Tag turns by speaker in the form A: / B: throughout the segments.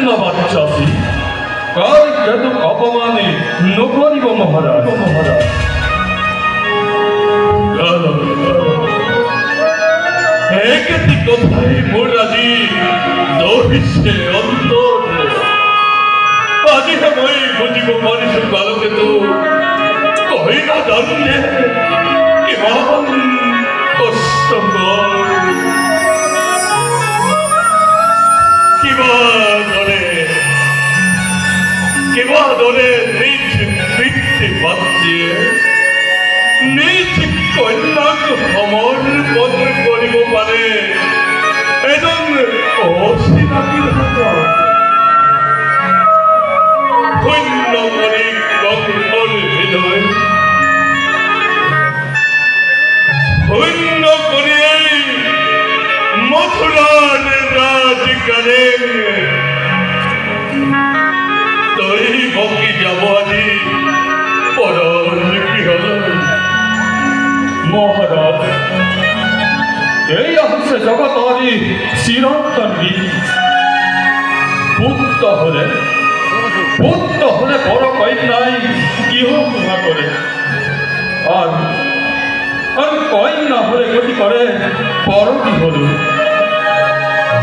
A: ধন্যবাদ চাষী কার যত অপমানে নকরিব মহারাজ একটি কথায় মোর আজি দহিছে অন্তর আজি মই বুঝিব পারিছ কালকে তো কই না জানিলে কিমান কষ্টকৰ কিবা দরে নিজ বৃত্তি পাচ্ছে নিজ কন্যাক সমর্পণ করিব পারে এজন অচিনাকিৰ হাতত শূন্য কৰি গঙ্গৰ হৃদয় শূন্য কৰি মথুৰাৰ ৰাজকালে তই ভক্তি যাব আজি পৰৰ গৃহ মহারাজ এই হচ্ছে জগতরি চিরন্তন পুত্র হলে বড় কন্যাই গৃহ পূজা করে আর কন্যা হলে গতি করে বড় কি হল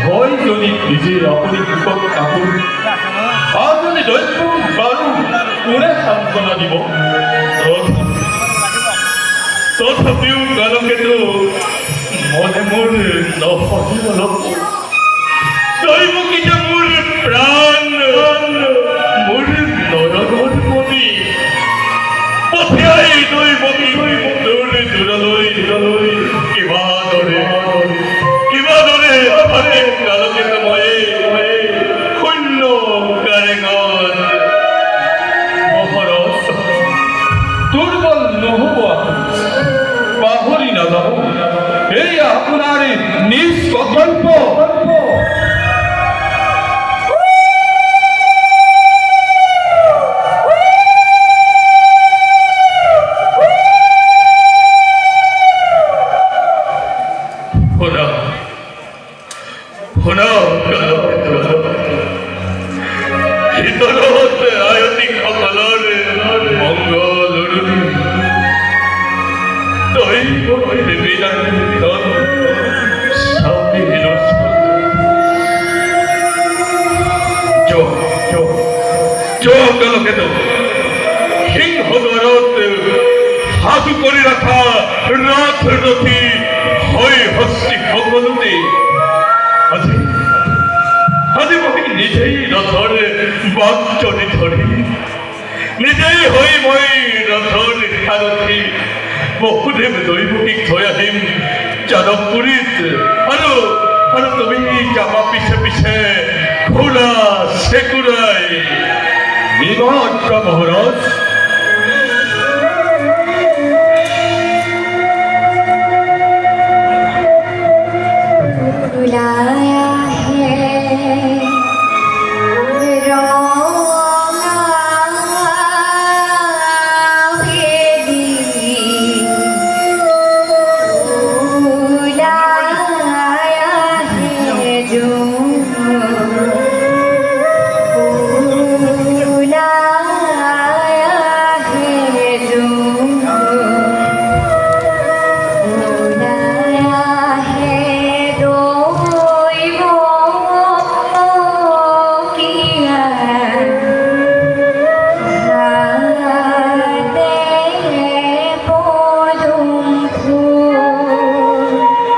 A: হয় যদি নিজের অপরিচিত ঠাকুর আর যদি দৈত্য বারু কোনে সান্ত্বনা দিব তথাপিও কালকেতো মনে মনে নহল দৈব কি যে মোর প্রাণ মোর নরগণপতি পথিয়াই দৈবতী দৌড়ে দূরলৈ কিবা দৰে আমারে কালকেতো ময়ে শূন্য কাৰেঙত মহাৰস দুর্বল নহব পাহরি না যাব এই আপনার নিষ্কল্প হাতু করে রাখা রাত রথি হয় হস্তি ভগবতী আজি মহি নিজেই বাঞ্চনে ধরে নিজেই হই মই রথর সারথি বহুদেব দৈবকিক ধয়াহিম চালক করিত আর তুমি চাপা পিছে পিছে খোলা সেকুরাই বিবাদ মহারাজ